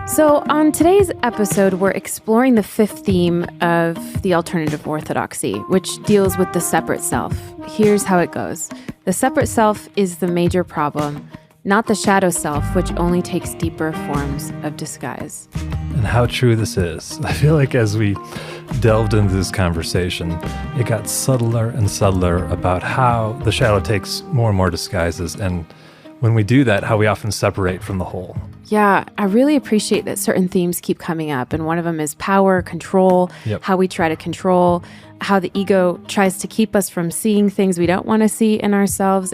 So on today's episode, we're exploring the fifth theme of the Alternative Orthodoxy, which deals with the separate self. Here's how it goes. The separate self is the major problem, not the shadow self, which only takes deeper forms of disguise. And how true this is. I feel like as we delved into this conversation, it got subtler and subtler about how the shadow takes more and more disguises, and when we do that, how we often separate from the whole. Yeah, I really appreciate that certain themes keep coming up, and one of them is power, control, how we try to control, how the ego tries to keep us from seeing things we don't want to see in ourselves.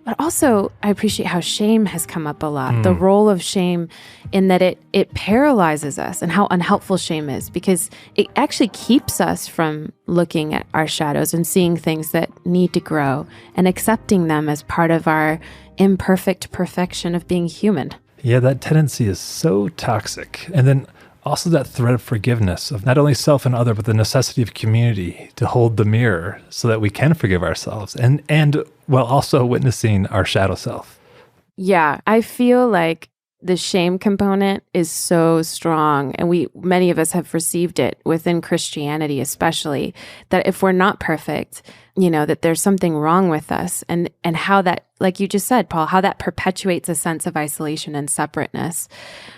But also, I appreciate how shame has come up a lot, the role of shame in that it paralyzes us, and how unhelpful shame is, because it actually keeps us from looking at our shadows and seeing things that need to grow and accepting them as part of our imperfect perfection of being human. Yeah, that tendency is so toxic. And then also that thread of forgiveness of not only self and other, but the necessity of community to hold the mirror so that we can forgive ourselves and while also witnessing our shadow self. Yeah, I feel like the shame component is so strong, and many of us have received it within Christianity especially, that if we're not perfect, that there's something wrong with us, and how that, like you just said, Paul, how that perpetuates a sense of isolation and separateness.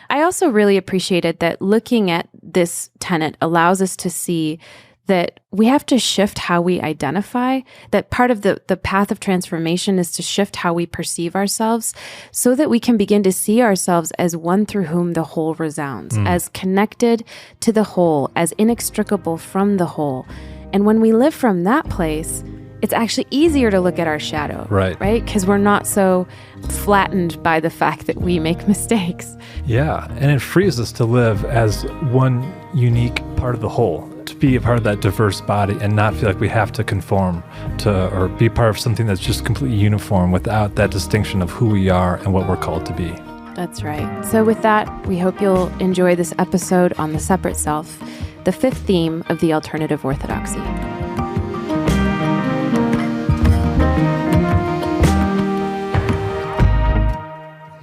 I also really appreciated that looking at this tenet allows us to see that we have to shift how we identify, that part of the path of transformation is to shift how we perceive ourselves so that we can begin to see ourselves as one through whom the whole resounds, as connected to the whole, as inextricable from the whole. And when we live from that place, it's actually easier to look at our shadow, right? Because we're not so flattened by the fact that we make mistakes. Yeah, and it frees us to live as one unique part of the whole, to be a part of that diverse body and not feel like we have to conform to or be part of something that's just completely uniform without that distinction of who we are and what we're called to be. That's right. So with that, we hope you'll enjoy this episode on the separate self, the fifth theme of the Alternative Orthodoxy.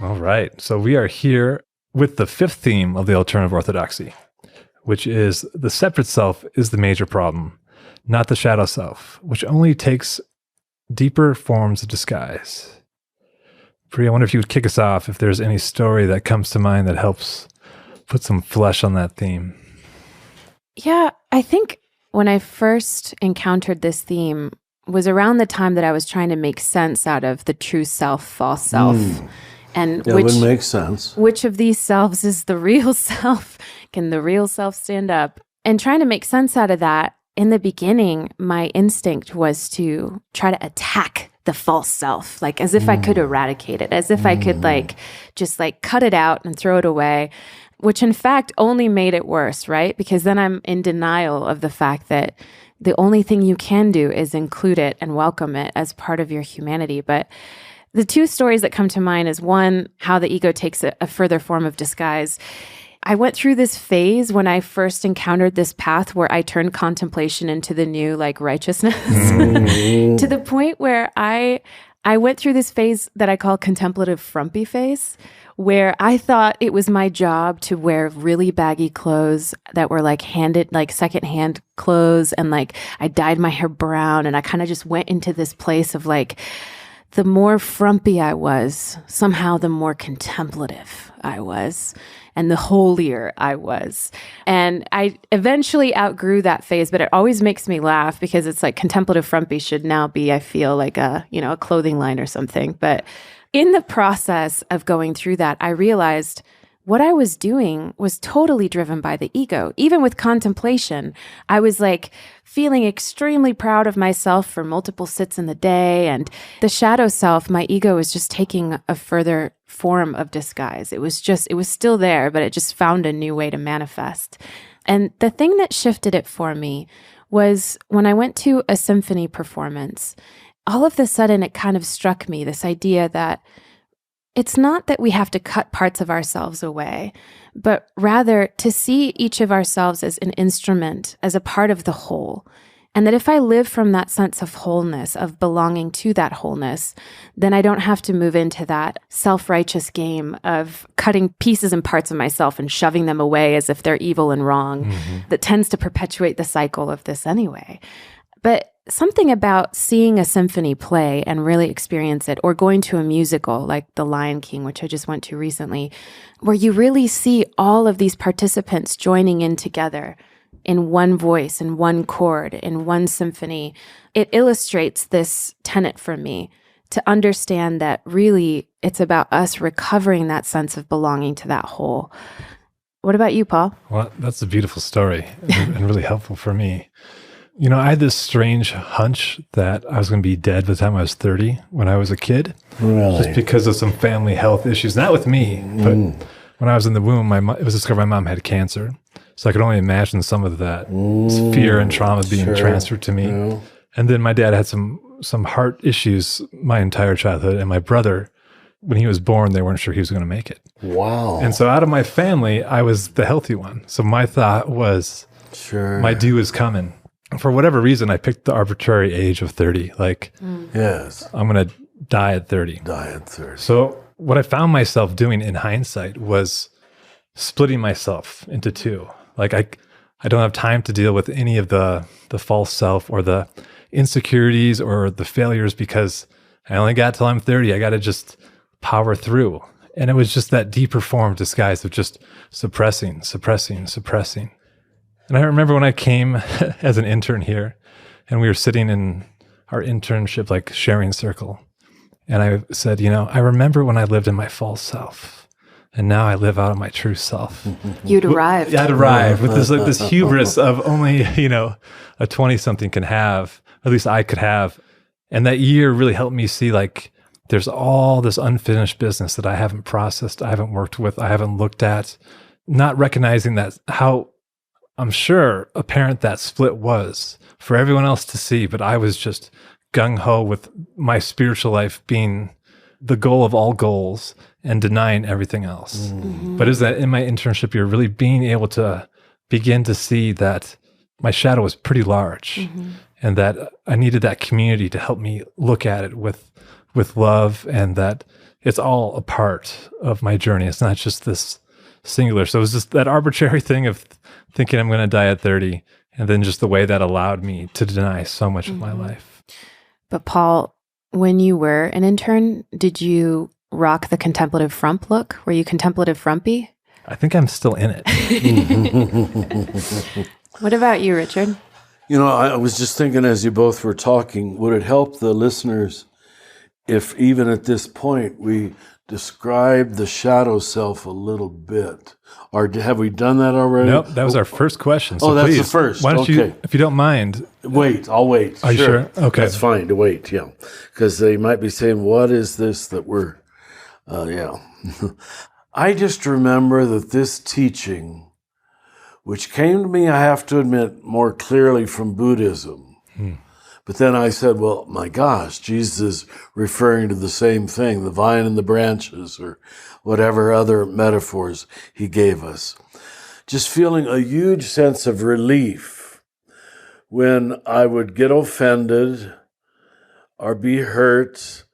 All right, so we are here with the fifth theme of the Alternative Orthodoxy, which is the separate self is the major problem, not the shadow self, which only takes deeper forms of disguise. Brie, I wonder if you would kick us off, if there's any story that comes to mind that helps put some flesh on that theme. Yeah, I think when I first encountered this theme was around the time that I was trying to make sense out of the true self, false self. And it would make sense. Which of these selves is the real self? Can the real self stand up? And trying to make sense out of that, in the beginning, my instinct was to try to attack the false self, like as if I could eradicate it, as if I could just cut it out and throw it away, which in fact only made it worse, right? Because then I'm in denial of the fact that the only thing you can do is include it and welcome it as part of your humanity. But the two stories that come to mind is one, how the ego takes a further form of disguise. I went through this phase when I first encountered this path where I turned contemplation into the new righteousness to the point where I went through this phase that I call contemplative frumpy phase, where I thought it was my job to wear really baggy clothes that were handed, secondhand clothes. And I dyed my hair brown, and I kind of just went into this place of the more frumpy I was, somehow the more contemplative I was, and the holier I was. And I eventually outgrew that phase, but it always makes me laugh because it's contemplative frumpy should now be, I feel, a clothing line or something. But in the process of going through that, I realized what I was doing was totally driven by the ego. Even with contemplation, I was feeling extremely proud of myself for multiple sits in the day. And the shadow self, my ego, was just taking a further form of disguise. It was still there, but it just found a new way to manifest. And the thing that shifted it for me was when I went to a symphony performance, all of a sudden it kind of struck me, this idea that it's not that we have to cut parts of ourselves away, but rather to see each of ourselves as an instrument, as a part of the whole, And that if I live from that sense of wholeness, of belonging to that wholeness, then I don't have to move into that self-righteous game of cutting pieces and parts of myself and shoving them away as if they're evil and wrong, that tends to perpetuate the cycle of this anyway. But something about seeing a symphony play and really experience it, or going to a musical like The Lion King, which I just went to recently, where you really see all of these participants joining in together in one voice, in one chord, in one symphony, it illustrates this tenet for me to understand that really it's about us recovering that sense of belonging to that whole. What about you, Paul? Well, that's a beautiful story and really helpful for me. You know, I had this strange hunch that I was going to be dead by the time I was 30 when I was a kid. Really? Just because of some family health issues. Not with me, but when I was in the womb, it was discovered my mom had cancer. So I could only imagine some of that fear and trauma being transferred to me. Yeah. And then my dad had some heart issues my entire childhood. And my brother, when he was born, they weren't sure he was going to make it. Wow. And so out of my family, I was the healthy one. So my thought was, my due is coming. For whatever reason, I picked the arbitrary age of 30. Like, yes, I'm going to die at 30. Die at 30. So what I found myself doing in hindsight was splitting myself into two. Like I don't have time to deal with any of the false self or the insecurities or the failures because I only got till I'm 30. I got to just power through. And it was just that deeper form disguise of just suppressing. And I remember when I came as an intern here and we were sitting in our internship, like sharing circle. And I said, I remember when I lived in my false self. And now I live out of my true self. You'd arrived. I'd arrived with this hubris of only, a 20-something can have, at least I could have. And that year really helped me see like there's all this unfinished business that I haven't processed, I haven't worked with, I haven't looked at, not recognizing that how I'm sure apparent that split was for everyone else to see, but I was just gung-ho with my spiritual life being the goal of all goals and denying everything else. But is that in my internship year, really being able to begin to see that my shadow was pretty large and that I needed that community to help me look at it with love, and that it's all a part of my journey. It's not just this singular. So it was just that arbitrary thing of thinking I'm going to die at 30, and then just the way that allowed me to deny so much of my life. But Paul, when you were an intern, did you rock the contemplative frump look? Were you contemplative frumpy? I think I'm still in it. What about you, Richard? I was just thinking as you both were talking, would it help the listeners if even at this point we describe the shadow self a little bit? Or have we done that already? Nope, that was our first question. So that's please, the first. Why don't you, if you don't mind. Wait, I'll wait. Are you sure? Okay. That's fine to wait, yeah. Because they might be saying, what is this that we're, I just remember that this teaching, which came to me, I have to admit, more clearly from Buddhism. But then I said, well, my gosh, Jesus is referring to the same thing, the vine and the branches, or whatever other metaphors he gave us. Just feeling a huge sense of relief when I would get offended or be hurt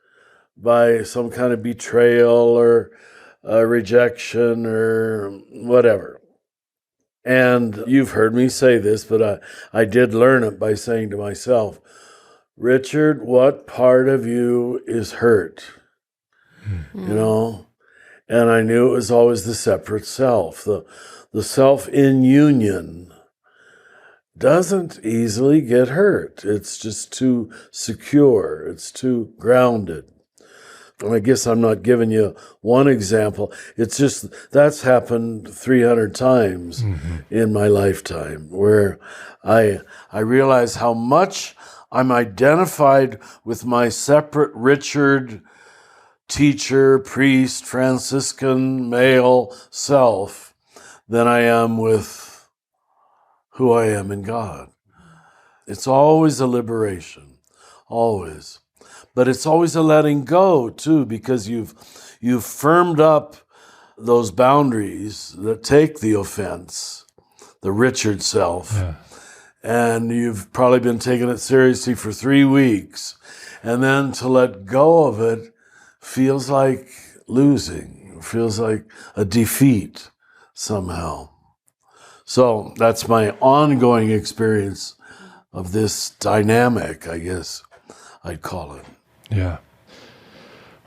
by some kind of betrayal or rejection or whatever. And you've heard me say this, but I did learn it by saying to myself, Richard, what part of you is hurt? And I knew it was always the separate self. The self in union doesn't easily get hurt. It's just too secure. It's too grounded. And I guess I'm not giving you one example. It's just that's happened 300 times in my lifetime, where I realize how much I'm identified with my separate Richard, teacher, priest, Franciscan, male self than I am with who I am in God. It's always a liberation, always. But it's always a letting go, too, because you've firmed up those boundaries that take the offense, the Richard self. Yeah. and you've probably been taking it seriously for 3 weeks. And then to let go of it feels like losing, feels like a defeat somehow. So that's my ongoing experience of this dynamic, I guess I'd call it. Yeah.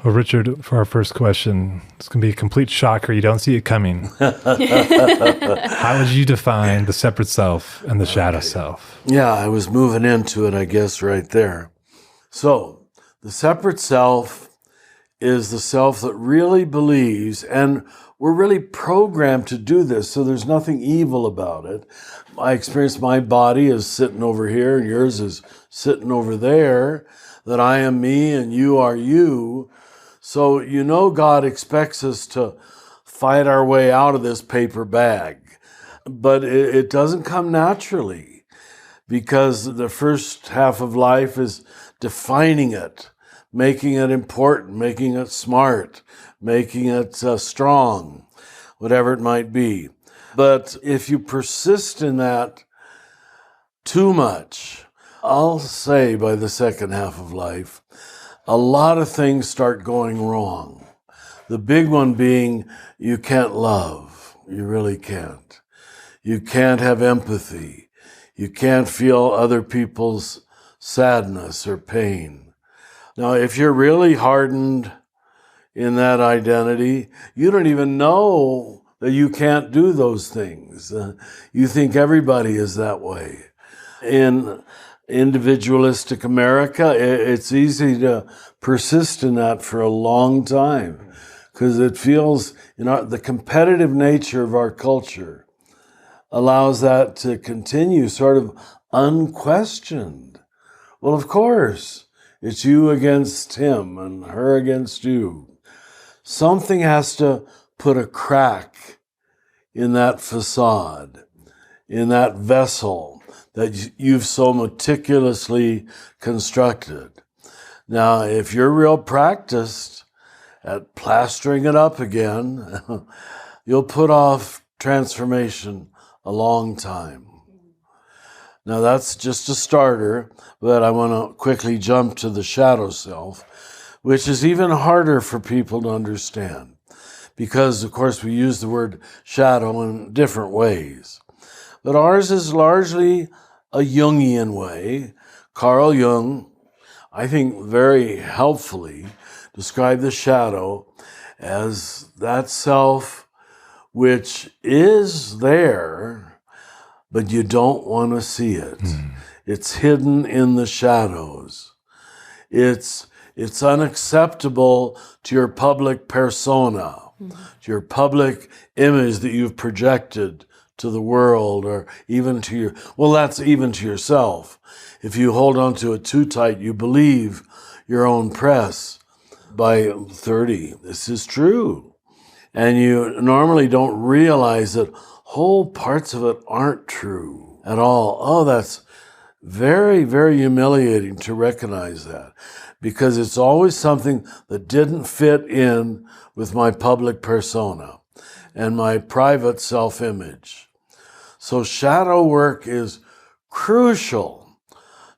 Well, Richard, for our first question, it's going to be a complete shocker. You don't see it coming. How would you define the separate self and the shadow self? Yeah, I was moving into it, I guess, right there. So the separate self is the self that really believes, and we're really programmed to do this, so there's nothing evil about it. I experience my body as sitting over here, and yours is sitting over there, that I am me and you are you. So God expects us to fight our way out of this paper bag. But it doesn't come naturally, because the first half of life is defining it, making it important, making it smart, making it strong, whatever it might be. But if you persist in that too much, I'll say by the second half of life, a lot of things start going wrong. The big one being you can't love. You really can't. You can't have empathy. You can't feel other people's sadness or pain. Now, if you're really hardened in that identity, you don't even know that you can't do those things. You think everybody is that way. In individualistic America, it's easy to persist in that for a long time, because it feels, the competitive nature of our culture allows that to continue sort of unquestioned. Well, of course, it's you against him and her against you. Something has to put a crack in that facade, in that vessel that you've so meticulously constructed. Now, if you're real practiced at plastering it up again, you'll put off transformation a long time. Now, that's just a starter, but I want to quickly jump to the shadow self, which is even harder for people to understand, because, of course, we use the word shadow in different ways. But ours is largely a Jungian way. Carl Jung, I think very helpfully, described the shadow as that self which is there, but you don't want to see it. It's hidden in the shadows. It's unacceptable to your public persona, to your public image that you've projected to the world, or even to that's even to yourself. If you hold on to it too tight, you believe your own press. By 30, this is true. And you normally don't realize that whole parts of it aren't true at all. Oh, that's very, very humiliating to recognize that, because it's always something that didn't fit in with my public persona and my private self-image. So shadow work is crucial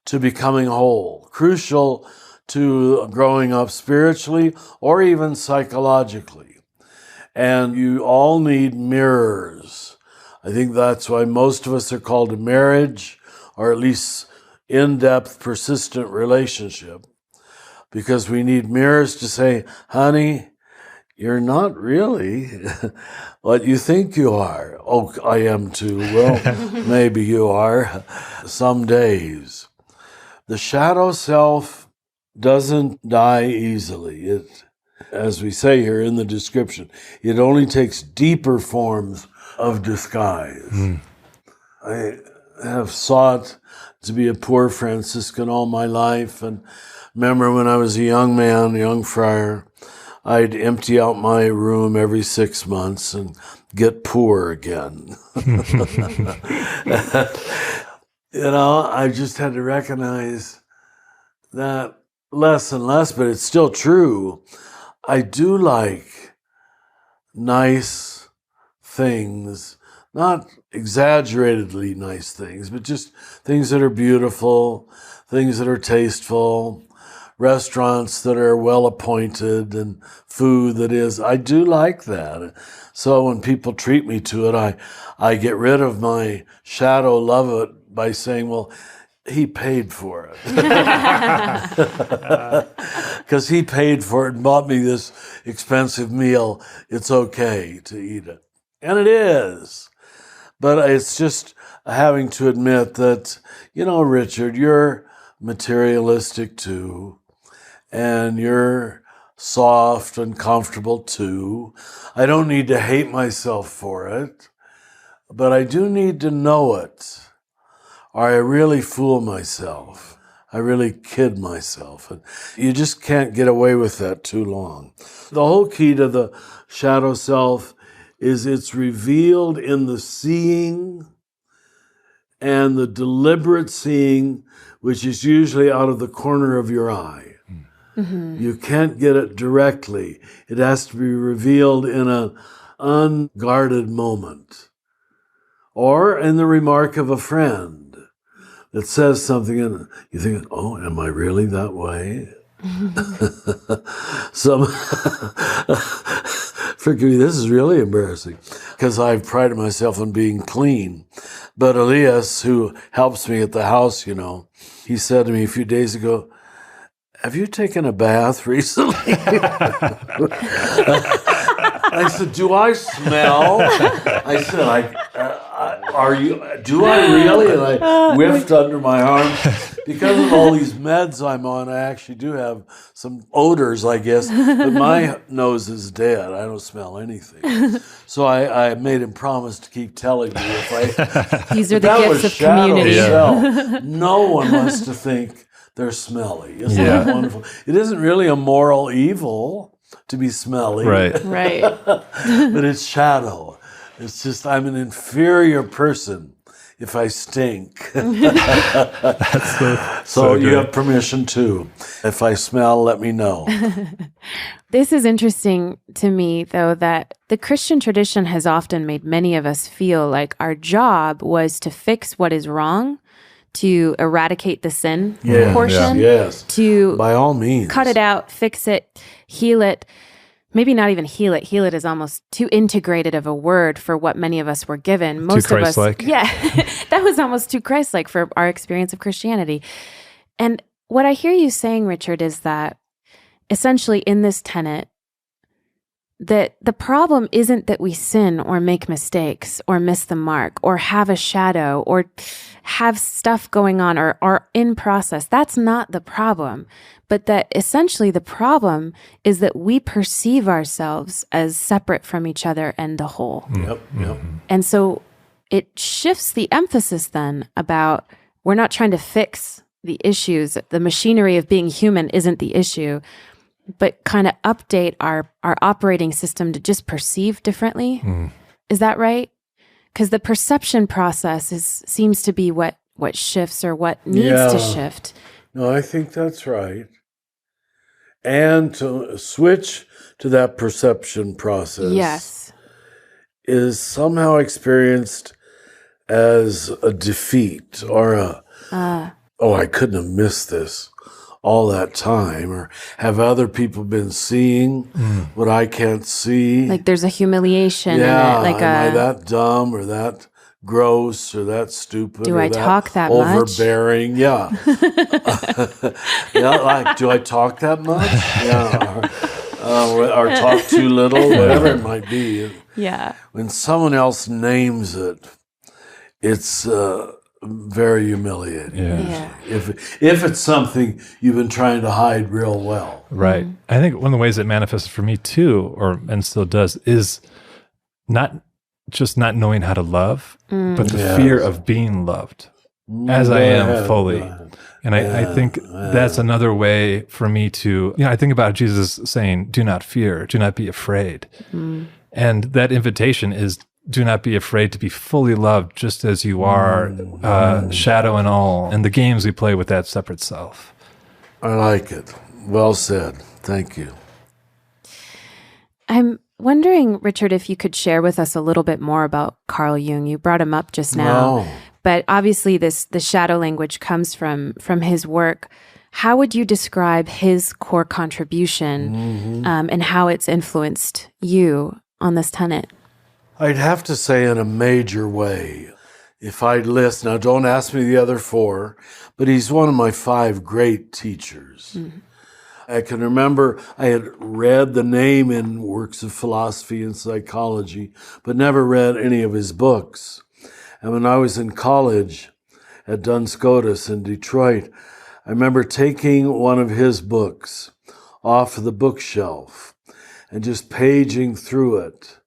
to becoming whole, crucial to growing up spiritually or even psychologically. And you all need mirrors. I think that's why most of us are called to marriage, or at least in-depth, persistent relationship, because we need mirrors to say, honey, you're not really what you think you are. Oh, I am too. Well, maybe you are some days. The shadow self doesn't die easily. It, as we say here in the description, it only takes deeper forms of disguise. I have sought to be a poor Franciscan all my life, and remember when I was a young man, a young friar, I'd empty out my room every 6 months and get poor again. I just had to recognize that less and less, but it's still true. I do like nice things, not exaggeratedly nice things, but just things that are beautiful, things that are tasteful, restaurants that are well appointed, and food that is. I do like that. So when people treat me to it, I get rid of my shadow love it by saying, well, he paid for it. Because he paid for it and bought me this expensive meal. It's okay to eat it. And it is. But it's just having to admit that, Richard, you're materialistic too. And you're soft and comfortable too. I don't need to hate myself for it. But I do need to know it. Or I really fool myself. I really kid myself. And you just can't get away with that too long. The whole key to the shadow self is it's revealed in the seeing and the deliberate seeing, which is usually out of the corner of your eye. Mm-hmm. You can't get it directly. It has to be revealed in an unguarded moment. Or in the remark of a friend that says something and you think, oh, am I really that way? Forgive me, this is really embarrassing because I've prided myself on being clean. But Elias, who helps me at the house, he said to me a few days ago, have you taken a bath recently? I said, do I smell? I said, do I really? And I whiffed under my arm. Because of all these meds I'm on, I actually do have some odors, I guess. But my nose is dead. I don't smell anything. So I made him promise to keep telling me if I... These are the gifts of community. Yeah. No one wants to think they're smelly. Isn't that wonderful? It isn't really a moral evil to be smelly. Right. But it's shadow. It's just I'm an inferior person if I stink. That's so you have permission too. If I smell, let me know. This is interesting to me, though, that the Christian tradition has often made many of us feel like our job was to fix what is wrong, to eradicate the sin portion, to by all means cut it out, fix it, heal it. Maybe not even heal it. Heal it is almost too integrated of a word for what many of us were given. Most too Christ-like. Of us, that was almost too Christ-like for our experience of Christianity. And what I hear you saying, Richard, is that essentially in this tenet, that the problem isn't that we sin or make mistakes or miss the mark or have a shadow or have stuff going on or are in process. That's not the problem. But that essentially the problem is that we perceive ourselves as separate from each other and the whole. Yep. And so it shifts the emphasis then about we're not trying to fix the issues. The machinery of being human isn't the issue, but kind of update our operating system to just perceive differently. Is that right? Because the perception process seems to be what shifts or what needs to shift. No, I think that's right. And to switch to that perception process is somehow experienced as a defeat or I couldn't have missed this all that time, or have other people been seeing what I can't see? Like there's a humiliation in it. Like am I that dumb or that gross or that stupid? Do or I talk that overbearing? much? Yeah. Like, do I talk that much? Yeah. Or talk too little, whatever it might be. Yeah. When someone else names it, it's very humiliating. Yeah. If it's something you've been trying to hide real well. Right. I think one of the ways it manifests for me too, and still does, is not just not knowing how to love, but the fear of being loved as I am fully. And I think that's another way for me to, I think about Jesus saying, do not fear, do not be afraid. And that invitation is, do not be afraid to be fully loved just as you are, shadow and all, and the games we play with that separate self. I like it. Well said. Thank you. I'm Wondering, Richard, if you could share with us a little bit more about Carl Jung. You brought him up just now, No. but obviously the shadow language comes from his work. How would you describe his core contribution and how it's influenced you on this tenet? I'd have to say in a major way. If I'd list, now don't ask me the other four, but he's one of my 5 great teachers. I can remember I had read the name in works of philosophy and psychology, but never read any of his books. And when I was in college at Duns Scotus in Detroit, I remember taking one of his books off the bookshelf and just paging through it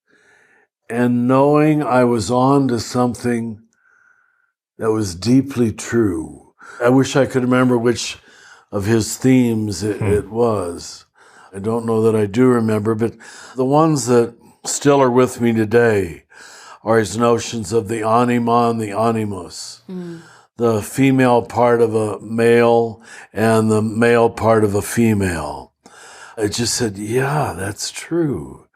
and knowing I was on to something that was deeply true. I wish I could remember which of his themes it was. I don't know that I do remember, but the ones that still are with me today are his notions of the anima and the animus, the female part of a male and the male part of a female. I just said, yeah, that's true.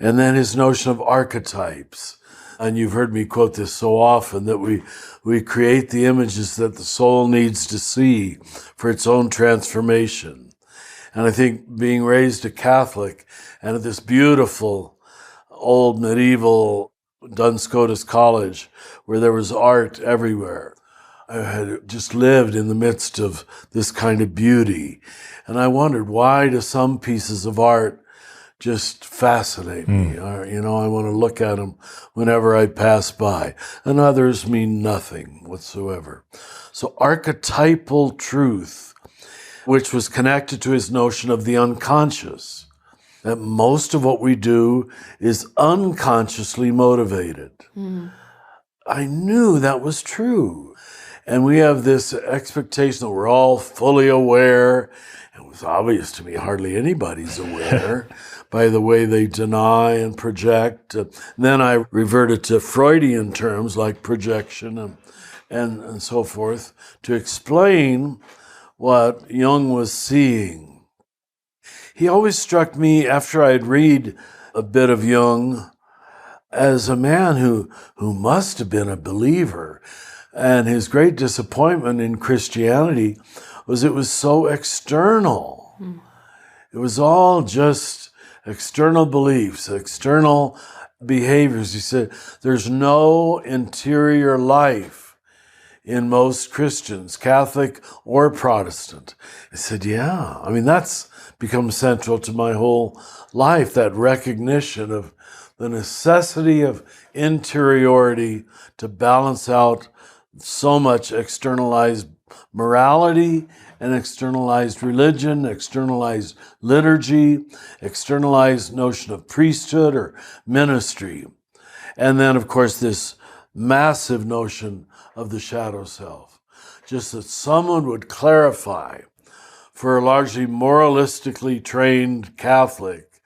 And then his notion of archetypes. And you've heard me quote this so often, that we create the images that the soul needs to see for its own transformation. And I think being raised a Catholic and at this beautiful old medieval Duns Scotus College where there was art everywhere, I had just lived in the midst of this kind of beauty. And I wondered, why do some pieces of art just fascinate me? I want to look at them whenever I pass by. And others mean nothing whatsoever. So archetypal truth, which was connected to his notion of the unconscious, that most of what we do is unconsciously motivated. I knew that was true. And we have this expectation that we're all fully aware. It was obvious to me hardly anybody's aware by the way they deny and project. And then I reverted to Freudian terms like projection and so forth to explain what Jung was seeing. He always struck me, after I'd read a bit of Jung, as a man who must have been a believer. And his great disappointment in Christianity was it was so external. It was all just external beliefs, external behaviors. He said, there's no interior life in most Christians, Catholic or Protestant. I said, yeah, that's become central to my whole life, that recognition of the necessity of interiority to balance out so much externalized morality and externalized religion, externalized liturgy, externalized notion of priesthood or ministry. And then, of course, this massive notion of the shadow self. Just that someone would clarify for a largely moralistically trained Catholic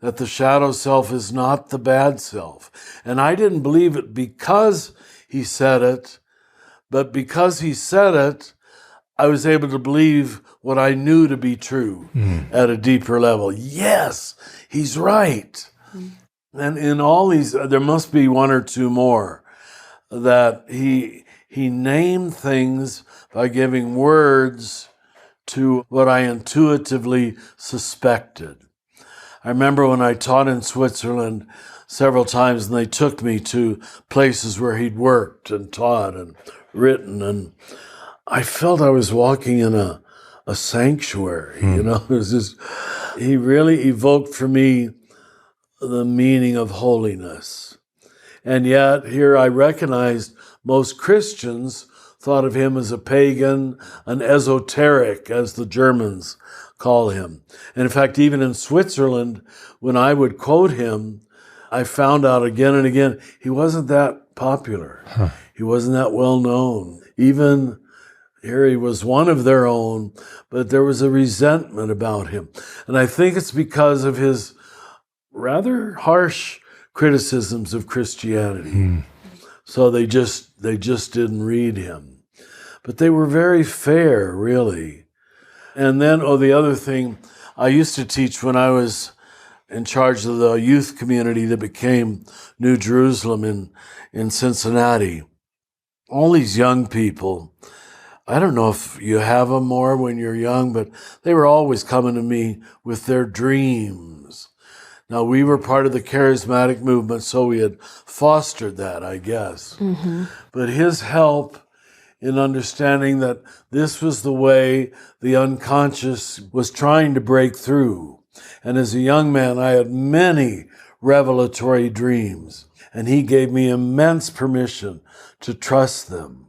that the shadow self is not the bad self. And I didn't believe it because he said it, but because he said it, I was able to believe what I knew to be true at a deeper level. Yes, he's right. And in all these, there must be one or two more, that he named things by giving words to what I intuitively suspected. I remember when I taught in Switzerland several times, and they took me to places where he'd worked and taught and written, and I felt I was walking in a sanctuary. It was just, he really evoked for me the meaning of holiness. And yet here I recognized most Christians thought of him as a pagan, an esoteric, as the Germans call him. And in fact, even in Switzerland, when I would quote him, I found out again and again, he wasn't that popular. He wasn't that well known. Even here he was one of their own, but there was a resentment about him. And I think it's because of his rather harsh criticisms of Christianity. So they just didn't read him. But they were very fair, really. And then, the other thing, I used to teach when I was in charge of the youth community that became New Jerusalem in Cincinnati. All these young people, I don't know if you have them more when you're young, but they were always coming to me with their dreams. Now, we were part of the charismatic movement, so we had fostered that, I guess. Mm-hmm. But his help in understanding that this was the way the unconscious was trying to break through. And as a young man, I had many revelatory dreams, and he gave me immense permission to trust them.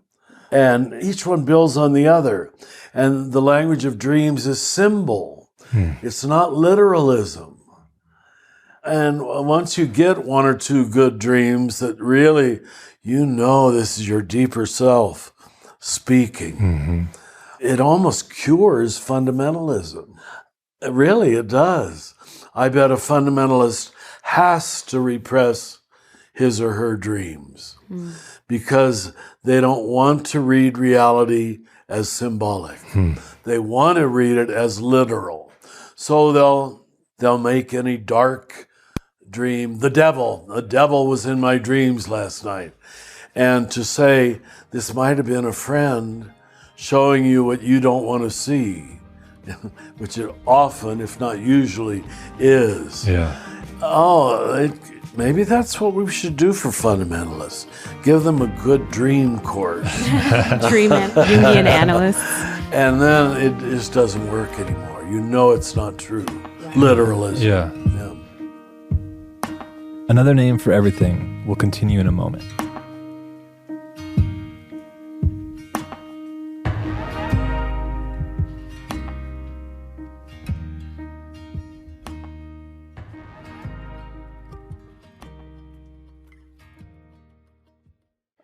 And each one builds on the other. And the language of dreams is symbol. It's not literalism. And once you get one or two good dreams that really, this is your deeper self speaking, it almost cures fundamentalism. Really, it does. I bet a fundamentalist has to repress his or her dreams because they don't want to read reality as symbolic. They want to read it as literal. So they'll make any dark dream. The devil was in my dreams last night. And to say, this might have been a friend showing you what you don't want to see, which it often, if not usually, is. Yeah. Maybe that's what we should do for fundamentalists. Give them a good dream course. Dream Jungian analysts. And then it just doesn't work anymore. It's not true. Literalism. Yeah. Another name for everything will continue in a moment.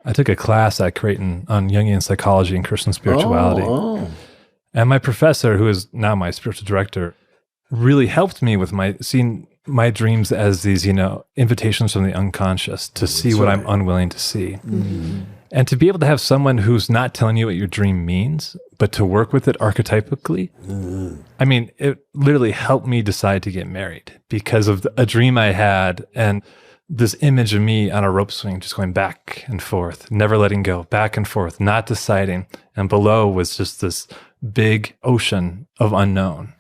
I took a class at Creighton on Jungian psychology and Christian spirituality. And my professor, who is now my spiritual director, really helped me with seeing my dreams as these, invitations from the unconscious to see what I'm unwilling to see. And to be able to have someone who's not telling you what your dream means, but to work with it archetypically. I mean, it literally helped me decide to get married because of a dream I had and this image of me on a rope swing, just going back and forth, never letting go, back and forth, not deciding. And below was just this big ocean of unknown.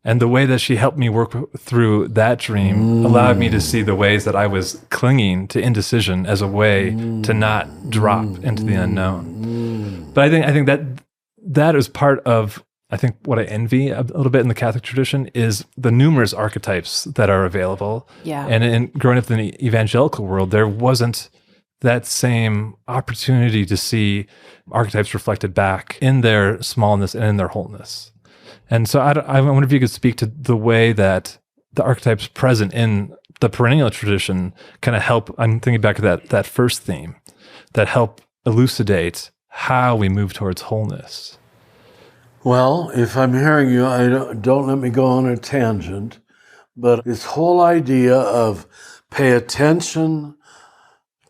And the way that she helped me work through that dream allowed me to see the ways that I was clinging to indecision as a way to not drop into the unknown. But I think that is part of, I think what I envy a little bit in the Catholic tradition is the numerous archetypes that are available. Yeah. And in growing up in the evangelical world, there wasn't that same opportunity to see archetypes reflected back in their smallness and in their wholeness. And so I wonder if you could speak to the way that the archetypes present in the perennial tradition kind of help, I'm thinking back to that first theme, that help elucidate how we move towards wholeness. Well, if I'm hearing you, don't let me go on a tangent, but this whole idea of pay attention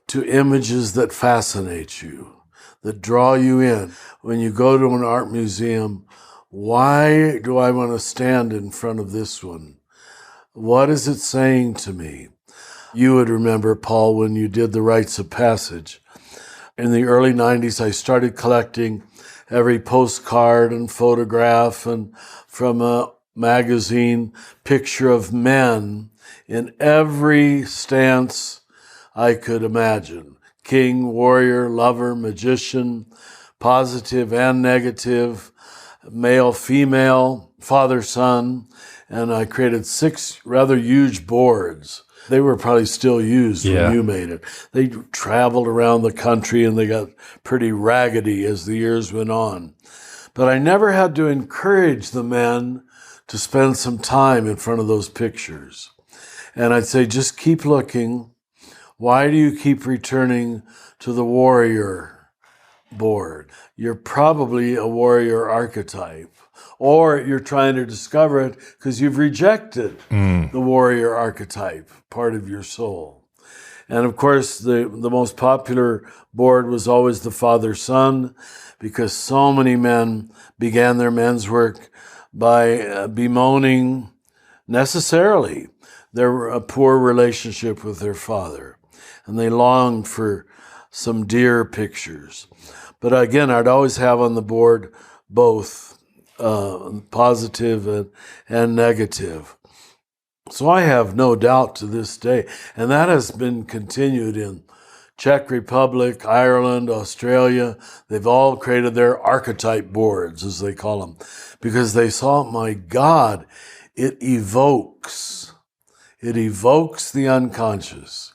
to images that fascinate you, that draw you in. When you go to an art museum, why do I want to stand in front of this one? What is it saying to me? You would remember, Paul, when you did the rites of passage. In the early 90s, I started collecting every postcard and photograph and from a magazine picture of men in every stance I could imagine. King, warrior, lover, magician, positive and negative, male, female, father, son, and I created 6 rather huge boards. They were probably still used when you made it. They traveled around the country and they got pretty raggedy as the years went on. But I never had to encourage the men to spend some time in front of those pictures. And I'd say, just keep looking. Why do you keep returning to the warrior board? You're probably a warrior archetype. Or you're trying to discover it because you've rejected the warrior archetype, part of your soul. And of course, the most popular board was always the father-son, because so many men began their men's work by bemoaning necessarily a poor relationship with their father, and they longed for some deer pictures. But again, I'd always have on the board both positive and negative. So I have no doubt to this day, and that has been continued in Czech Republic, Ireland, Australia. They've all created their archetype boards, as they call them, because they saw, my God, it evokes the unconscious.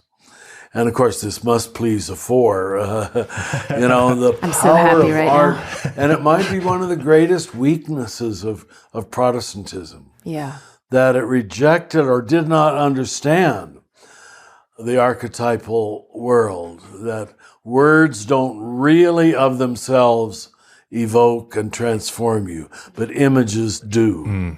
And of course, this must please a four. The I'm so power happy of right art, now. and it might be one of the greatest weaknesses of Protestantism, Yeah. that it rejected or did not understand the archetypal world, that words don't really of themselves evoke and transform you, but images do.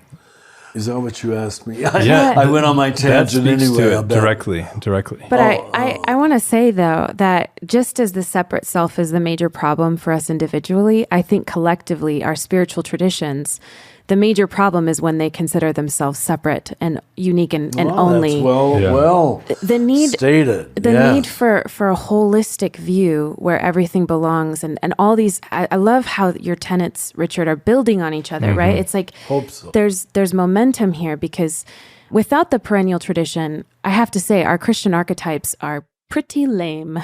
Is that what you asked me? Yeah. I went on my tangent that speaks anyway. to I it bet. directly. But I want to say, though, that just as the separate self is the major problem for us individually, I think collectively, our spiritual traditions, the major problem is when they consider themselves separate and unique and only. That's well the need stated. The Yeah. need for a holistic view where everything belongs and all these. I love how your tenets, Richard, are building on each other, right? It's like Hope so. there's momentum here, because without the perennial tradition, I have to say our Christian archetypes are pretty lame,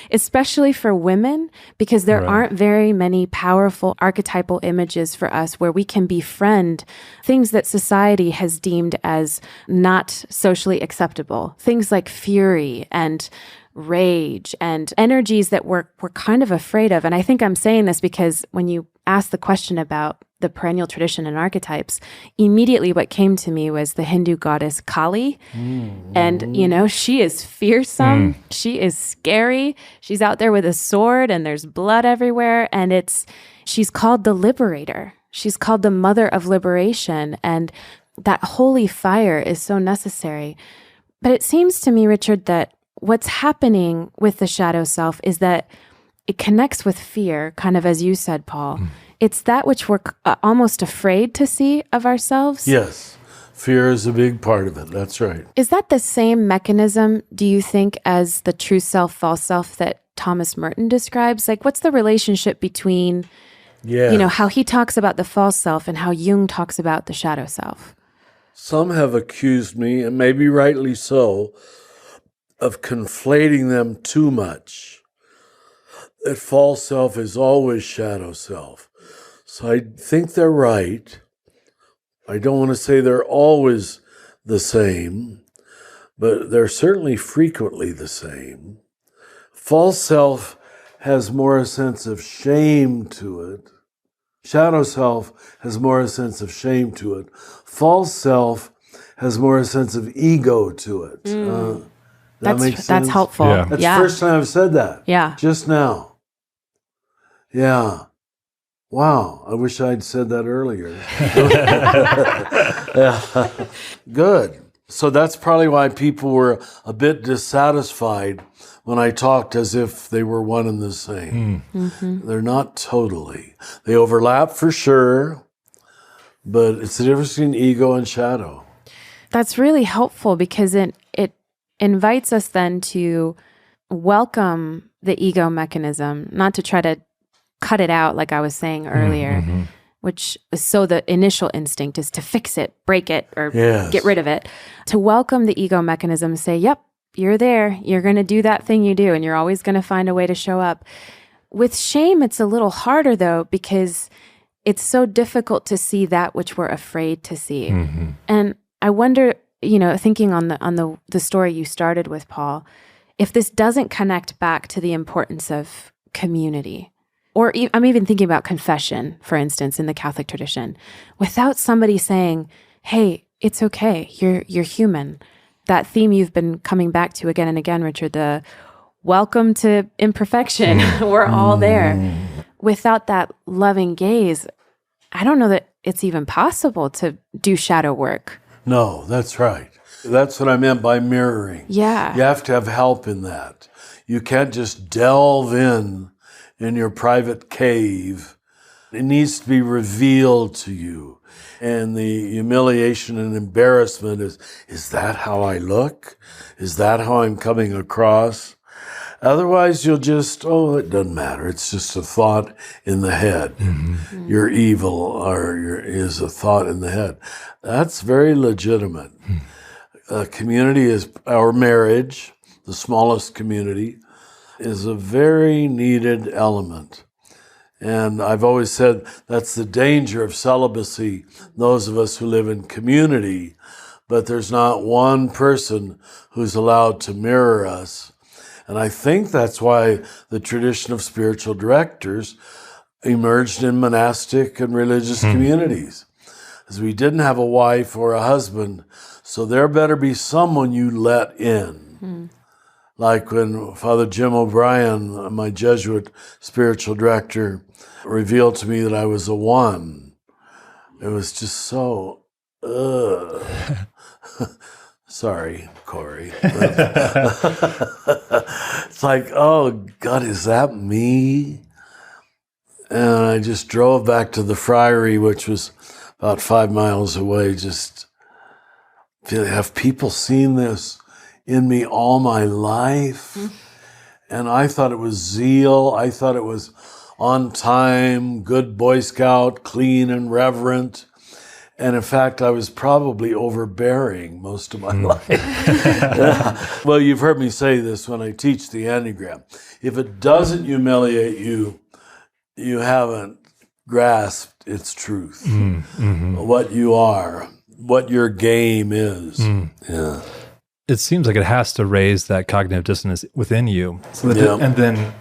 especially for women, because there aren't very many powerful archetypal images for us where we can befriend things that society has deemed as not socially acceptable. Things like fury and rage and energies that we're kind of afraid of. And I think I'm saying this because when you asked the question about the perennial tradition and archetypes, immediately what came to me was the Hindu goddess Kali. And, she is fearsome. She is scary. She's out there with a sword and there's blood everywhere. And she's called the liberator. She's called the mother of liberation. And that holy fire is so necessary. But it seems to me, Richard, that what's happening with the shadow self is that it connects with fear, kind of as you said, Paul. It's that which we're almost afraid to see of ourselves. Yes. Fear is a big part of it. That's right. Is that the same mechanism, do you think, as the true self, false self that Thomas Merton describes? Like, what's the relationship between, how he talks about the false self and how Jung talks about the shadow self? Some have accused me, and maybe rightly so, of conflating them too much. That false self is always shadow self. So I think they're right. I don't want to say they're always the same, but they're certainly frequently the same. False self has more a sense of shame to it. Shadow self has more a sense of shame to it. False self has more a sense of ego to it. That makes sense? That's helpful. Yeah. That's the first time I've said that. Yeah. Just now. Yeah. Wow. I wish I'd said that earlier. Yeah. Good. So that's probably why people were a bit dissatisfied when I talked as if they were one and the same. They're not totally. They overlap for sure, but it's the difference between ego and shadow. That's really helpful because it invites us then to welcome the ego mechanism, not to try to cut it out like I was saying earlier, which so the initial instinct is to fix it, break it, or get rid of it. To welcome the ego mechanism, say, yep, you're there. You're going to do that thing you do, and you're always going to find a way to show up. With shame, it's a little harder, though, because it's so difficult to see that which we're afraid to see. And I wonder, thinking on the story you started with, Paul, if this doesn't connect back to the importance of community, or I'm even thinking about confession, for instance, in the Catholic tradition, without somebody saying, hey, it's okay, you're human. That theme you've been coming back to again and again, Richard, the welcome to imperfection, we're all there. Without that loving gaze, I don't know that it's even possible to do shadow work. No, that's right. That's what I meant by mirroring. Yeah. You have to have help in that. You can't just delve in your private cave. It needs to be revealed to you. And the humiliation and embarrassment is that how I look? Is that how I'm coming across? Otherwise, you'll just, it doesn't matter. It's just a thought in the head. You're evil is a thought in the head. That's very legitimate. Community is our marriage, the smallest community, is a very needed element. And I've always said that's the danger of celibacy, those of us who live in community, but there's not one person who's allowed to mirror us. And I think that's why the tradition of spiritual directors emerged in monastic and religious communities. Because we didn't have a wife or a husband, so there better be someone you let in. Like when Father Jim O'Brien, my Jesuit spiritual director, revealed to me that I was a one. It was just so, sorry, Corey. It's like, oh, God, is that me? And I just drove back to the friary, which was about 5 miles away, just have people seen this in me all my life? And I thought it was zeal. I thought it was on time, good Boy Scout, clean and reverent. And in fact, I was probably overbearing most of my life. Well, you've heard me say this when I teach the Enneagram. If it doesn't humiliate you, you haven't grasped its truth, what you are, what your game is. Yeah. It seems like it has to raise that cognitive dissonance within you, so that and then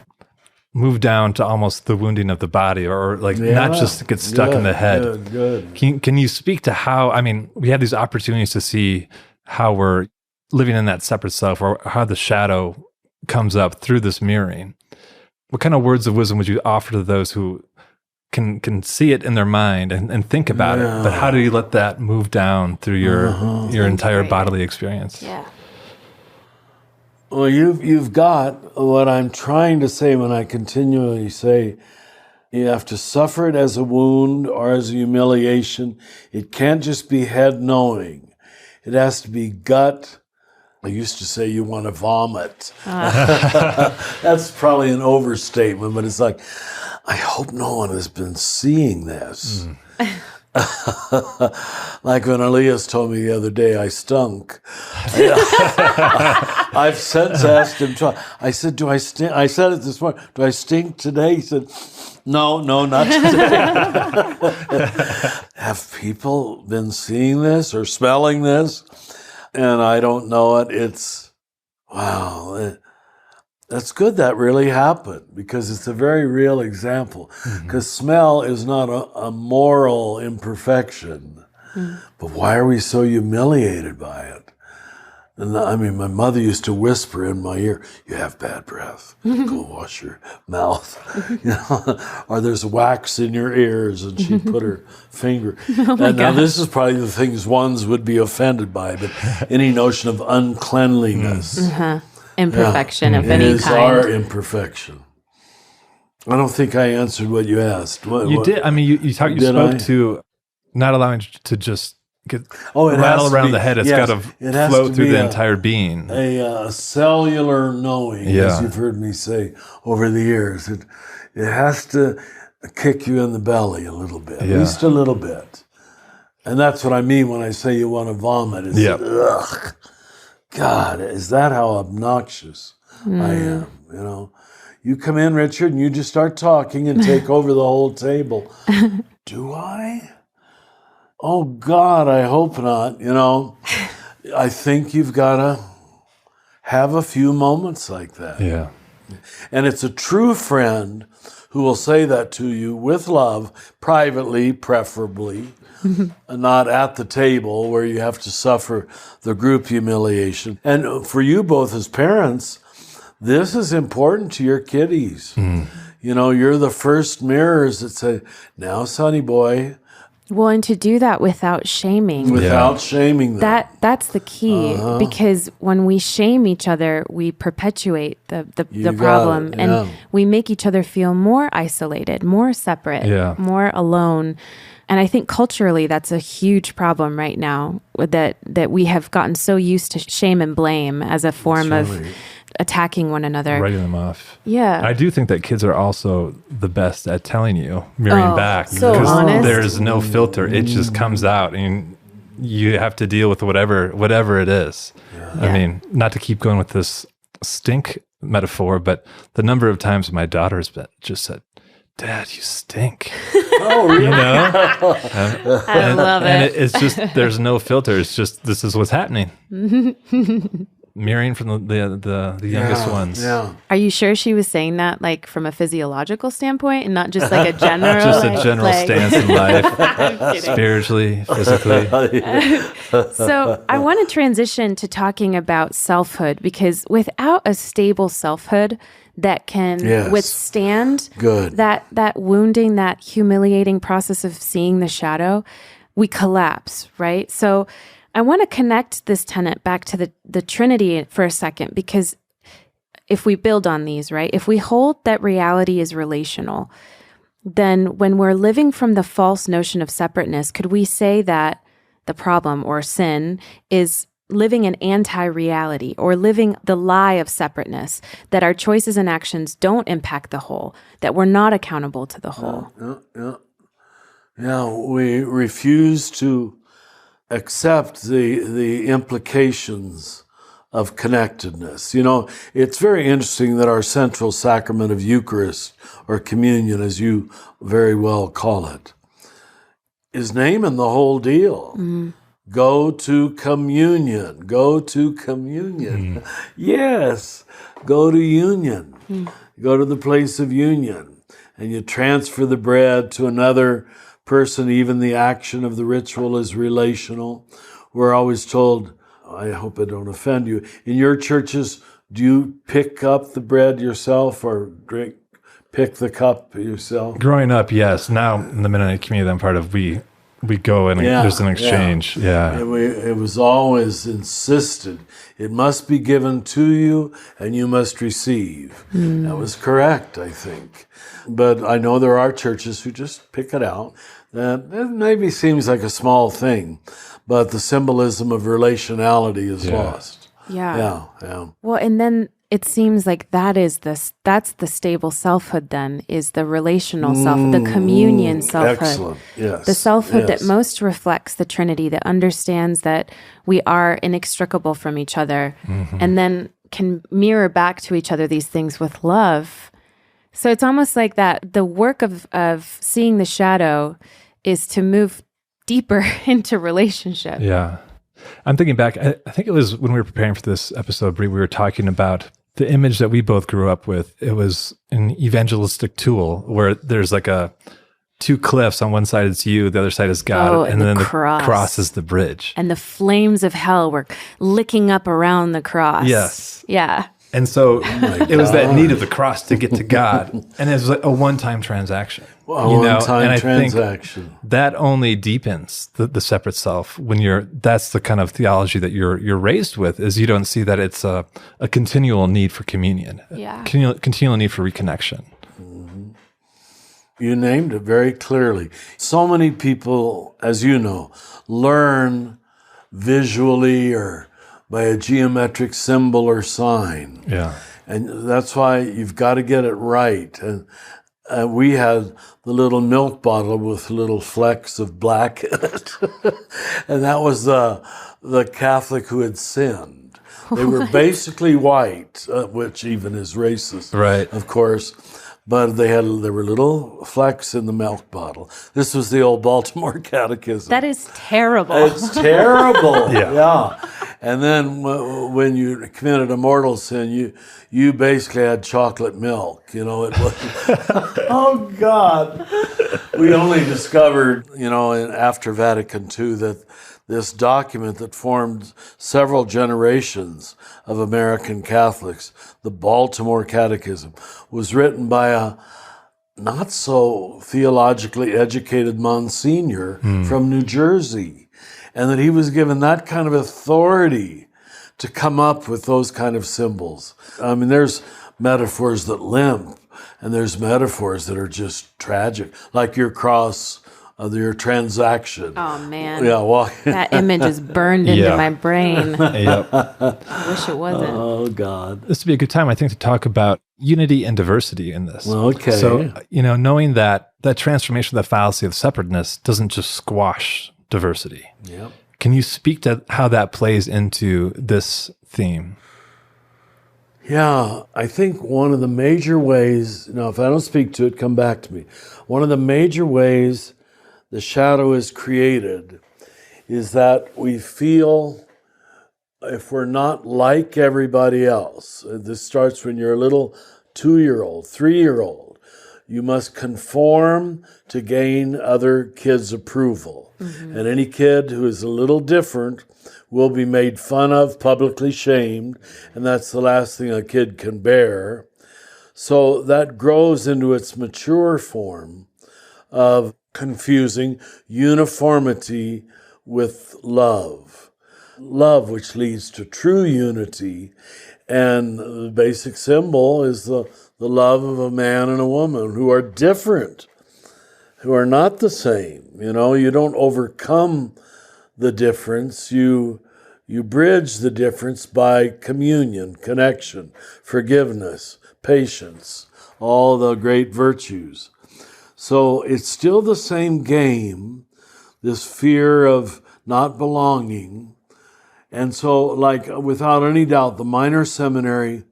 move down to almost the wounding of the body, or like not just get stuck in the head. Good. Can you speak to how, I mean, we have these opportunities to see how we're living in that separate self, or how the shadow comes up through this mirroring. What kind of words of wisdom would you offer to those who can see it in their mind and think about it, but how do you let that move down through your entire bodily experience? Yeah. Well, you've got what I'm trying to say when I continually say you have to suffer it as a wound or as a humiliation. It can't just be head knowing. It has to be gut. I used to say you want to vomit. That's probably an overstatement, but it's like, I hope no one has been seeing this. Like when Elias told me the other day I stunk. I've since asked him twice. I said, do I stink? I said it this morning. Do I stink today? He said, no, not today. Have people been seeing this or smelling this? And I don't know it. It's, wow. That's good that really happened, because it's a very real example. Because smell is not a moral imperfection. But why are we so humiliated by it? And I mean, my mother used to whisper in my ear, you have bad breath. Go wash your mouth. Or there's wax in your ears. And she'd put her finger. And now this is probably the things ones would be offended by, but any notion of uncleanliness. Imperfection of any is kind. our imperfection. I don't think I answered what you asked. You did. I mean, you spoke to not allowing to just get rattle around the head. It's got to flow through the entire being. A cellular knowing, as you've heard me say over the years. It has to kick you in the belly a little bit, at least a little bit. And that's what I mean when I say you want to vomit. It's ugh. God, is that how obnoxious I am? You come in, Richard, and you just start talking and take over the whole table. Do I? Oh, God, I hope not. I think you've got to have a few moments like that. Yeah. And it's a true friend who will say that to you with love, privately, preferably, not at the table where you have to suffer the group humiliation. And for you both as parents, this is important to your kiddies. You're the first mirrors that say, now, sonny boy. Well, and to do that without shaming. Without shaming them. That's the key, because when we shame each other, we perpetuate the problem, and we make each other feel more isolated, more separate, more alone. And I think culturally, that's a huge problem right now, that we have gotten so used to shame and blame as a form of attacking one another. Writing them off. Yeah. I do think that kids are also the best at telling you, mirroring back. So because honest. there's no filter. It just comes out, and you have to deal with whatever it is. I mean, not to keep going with this stink metaphor, but the number of times my daughter's just said, "Dad, you stink." Oh, really? You know? I love it. And it's just, there's no filter. It's just, this is what's happening. Mirroring from the youngest ones. Yeah. Are you sure she was saying that like from a physiological standpoint and not just like a general? Just a general stance in life, I'm kidding. spiritually, physically. So I want to transition to talking about selfhood, because without a stable selfhood that can withstand that wounding, that humiliating process of seeing the shadow, we collapse, right? So I want to connect this tenet back to the Trinity for a second, because if we build on these, right? If we hold that reality is relational, then when we're living from the false notion of separateness, could we say that the problem or sin is living an anti-reality, or living the lie of separateness, that our choices and actions don't impact the whole, that we're not accountable to the whole? Yeah, we refuse to accept the implications of connectedness. You know, it's very interesting that our central sacrament of Eucharist, or communion, as you very well call it, is naming the whole deal. Go to communion. Go to communion. Yes, go to union. Go to the place of union. And you transfer the bread to another person. Even the action of the ritual is relational. We're always told, I hope I don't offend you, in your churches, do you pick up the bread yourself or pick the cup yourself? Growing up, yes. Now, in the Mennonite community that I'm part of, we go and there's an exchange. It was always insisted. It must be given to you and you must receive. That was correct, I think. But I know there are churches who just pick it out. That it maybe seems like a small thing, but the symbolism of relationality is lost. Yeah. Yeah. Well, and then it seems like that's the stable selfhood then, is the relational self, the communion selfhood. Excellent, yes. The selfhood that most reflects the Trinity, that understands that we are inextricable from each other, and then can mirror back to each other these things with love. So it's almost like that the work of seeing the shadow is to move deeper into relationship. Yeah. I'm thinking back, I think it was when we were preparing for this episode, Brie, we were talking about the image that we both grew up with. It was an evangelistic tool where there's like two cliffs. On one side it's you, the other side is God, and then the cross is the bridge. And the flames of hell were licking up around the cross. Yes. Yeah. And so it was that need of the cross to get to God. And it was like a one-time transaction. One-time transaction. Think that only deepens the separate self when that's the kind of theology that you're raised with, is you don't see that it's a continual need for communion, continual need for reconnection. You named it very clearly. So many people, as you know, learn visually or by a geometric symbol or sign. Yeah. And that's why you've got to get it right. And we had the little milk bottle with little flecks of black in it. And that was the Catholic who had sinned. They were basically white, which even is racist, right? Of course. But there were little flecks in the milk bottle. This was the old Baltimore Catechism. That is terrible. It's terrible. Yeah. And then when you committed a mortal sin, you basically had chocolate milk. You know, it was. Oh God! We only discovered, after Vatican II, that this document that formed several generations of American Catholics, the Baltimore Catechism, was written by a not so theologically educated Monsignor from New Jersey, and that he was given that kind of authority to come up with those kind of symbols. I mean, there's metaphors that limp, and there's metaphors that are just tragic, like your cross your transaction. Oh, man. Yeah, walk. That image is burned into my brain. Yep. I wish it wasn't. Oh, God. This would be a good time, I think, to talk about unity and diversity in this. Okay. So, knowing that transformation of the fallacy of separateness doesn't just squash diversity. Yep. Can you speak to how that plays into this theme? Yeah, I think one of the major ways, now if I don't speak to it, come back to me. One of the major ways the shadow is created is that we feel if we're not like everybody else, this starts when you're a little 2-year-old, 3-year-old, you must conform to gain other kids' approval. Mm-hmm. And any kid who is a little different will be made fun of, publicly shamed, and that's the last thing a kid can bear. So that grows into its mature form of confusing uniformity with love. Love, which leads to true unity. And the basic symbol is the love of a man and a woman who are different, who are not the same. You don't overcome the difference. You bridge the difference by communion, connection, forgiveness, patience, all the great virtues. So it's still the same game, this fear of not belonging. And so, without any doubt, the minor seminary,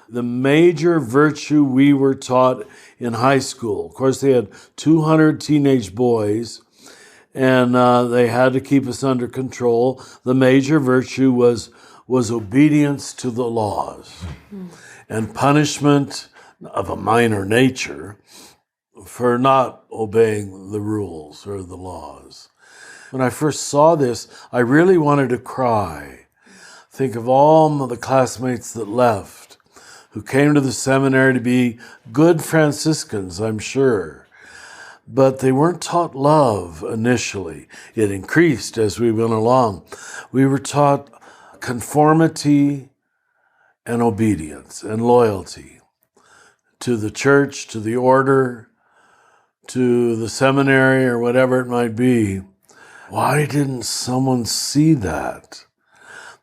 the major virtue we were taught in high school, of course, they had 200 teenage boys, and they had to keep us under control. The major virtue was obedience to the laws and punishment of a minor nature for not obeying the rules or the laws. When I first saw this, I really wanted to cry. Think of all the classmates that left, who came to the seminary to be good Franciscans, I'm sure. But they weren't taught love initially. It increased as we went along. We were taught conformity and obedience and loyalty to the church, to the order, to the seminary, or whatever it might be. Why didn't someone see that?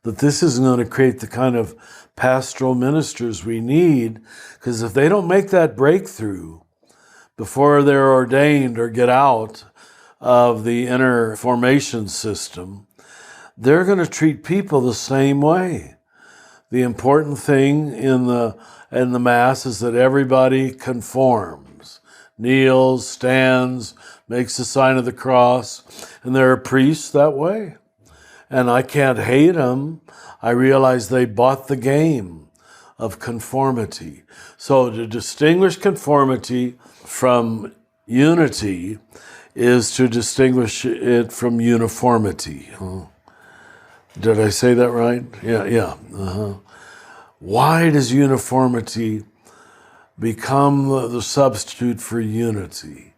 That this isn't going to create the kind of pastoral ministers we need, because if they don't make that breakthrough before they're ordained or get out of the inner formation system, they're going to treat people the same way. The important thing in the Mass is that everybody conforms, kneels, stands, makes the sign of the cross, and there are priests that way. And I can't hate them. I realize they bought the game of conformity. So to distinguish conformity from unity is to distinguish it from uniformity. Did I say that right? Yeah. Why does uniformity become the substitute for unity?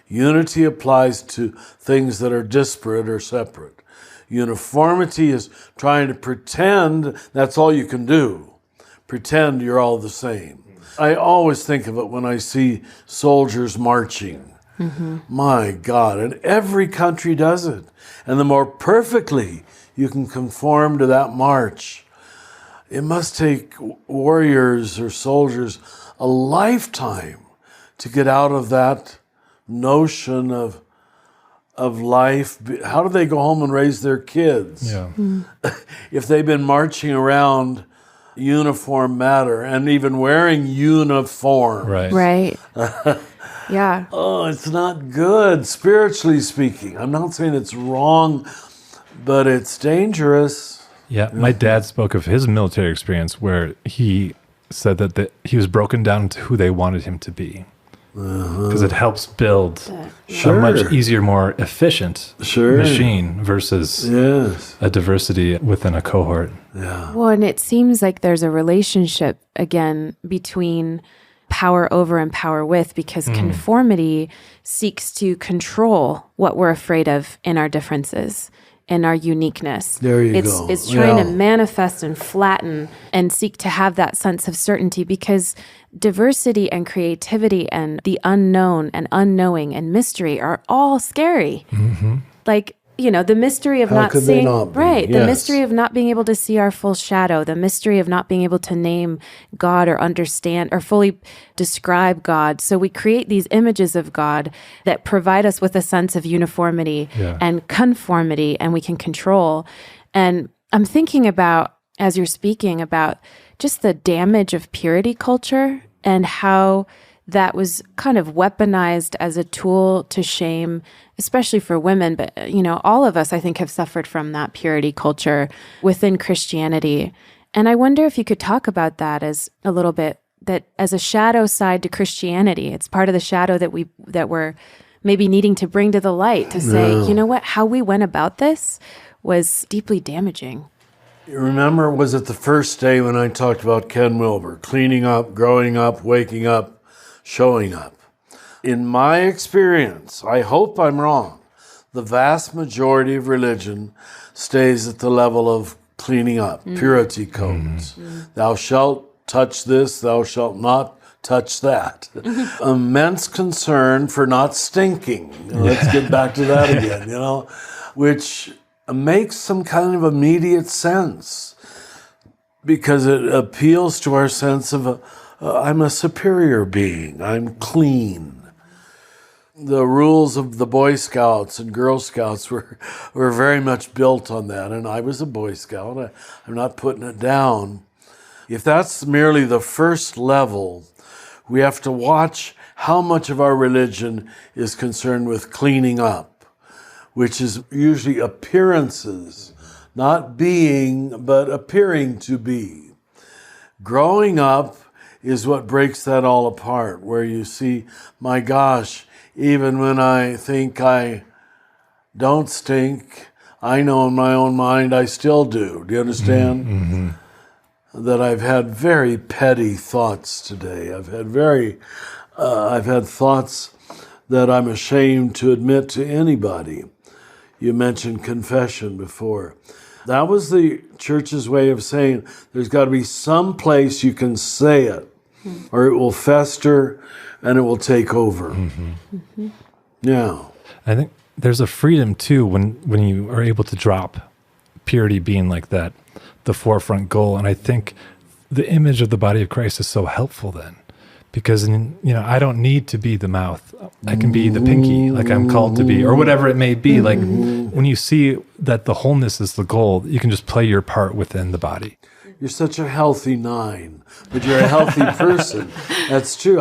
Unity applies to things that are disparate or separate. Uniformity is trying to pretend that's all you can do. Pretend you're all the same. I always think of it when I see soldiers marching. Mm-hmm. My God, and every country does it. And the more perfectly you can conform to that march, it must take warriors or soldiers a lifetime to get out of that notion of life. How do they go home and raise their kids? Yeah. If they've been marching around uniform matter and even wearing uniform. Right. Yeah. Oh, it's not good, spiritually speaking. I'm not saying it's wrong, but it's dangerous. Yeah. My dad spoke of his military experience where he said that he was broken down to who they wanted him to be. Because it helps build a much easier, more efficient machine versus a diversity within a cohort. Yeah. Well, and it seems like there's a relationship, again, between power over and power with, because conformity seeks to control what we're afraid of in our differences. in our uniqueness. There you it's, go. It's trying Yeah. to manifest and flatten and seek to have that sense of certainty, because diversity and creativity and the unknown and unknowing and mystery are all scary. Like, the mystery of How not could they seeing, not be? right? The Yes. mystery of not being able to see our full shadow, the mystery of not being able to name God or understand or fully describe God. So we create these images of God that provide us with a sense of uniformity and conformity, and we can control. And I'm thinking about, as you're speaking, about just the damage of purity culture and how that was kind of weaponized as a tool to shame, especially for women. But, all of us, I think, have suffered from that purity culture within Christianity. And I wonder if you could talk about that as a little bit, that as a shadow side to Christianity. It's part of the shadow that we're maybe needing to bring to the light, to say, you know what, how we went about this was deeply damaging. You remember, was it the first day when I talked about Ken Wilber, cleaning up, growing up, waking up, showing up? In my experience, I hope I'm wrong, the vast majority of religion stays at the level of cleaning up, purity codes. Thou shalt touch this, thou shalt not touch that. Immense concern for not stinking. Let's get back to that again, which makes some kind of immediate sense, because it appeals to our sense of I'm a superior being, I'm clean. The rules of the Boy Scouts and Girl Scouts were very much built on that, and I was a Boy Scout. I'm not putting it down. If that's merely the first level, we have to watch how much of our religion is concerned with cleaning up, which is usually appearances, not being, but appearing to be. Growing up is what breaks that all apart, where you see, my gosh, even when I think I don't stink, I know in my own mind I still do. Do you understand? That I've had very petty thoughts today. I've had thoughts that I'm ashamed to admit to anybody. You mentioned confession before. That was the church's way of saying there's got to be some place you can say it, or it will fester and it will take over. Yeah. I think there's a freedom too when you are able to drop purity being like that, the forefront goal. And I think the image of the body of Christ is so helpful then, because I don't need to be the mouth. I can be the pinky, like I'm called to be, or whatever it may be. Like when you see that the wholeness is the goal, you can just play your part within the body. You're such a healthy 9, but you're a healthy person. That's true.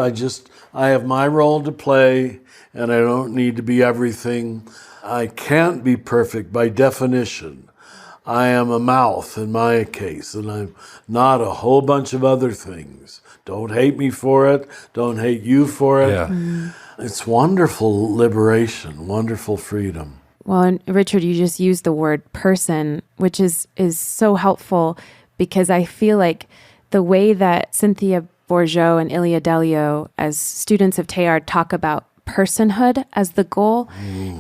I have my role to play, and I don't need to be everything. I can't be perfect by definition. I am a mouth in my case, and I'm not a whole bunch of other things. Don't hate me for it. Don't hate you for it. Yeah. It's wonderful liberation, wonderful freedom. Well, and Richard, you just used the word person, which is so helpful, because I feel like the way that Cynthia Bourgeau and Ilia Delio, as students of Teilhard, talk about personhood as the goal,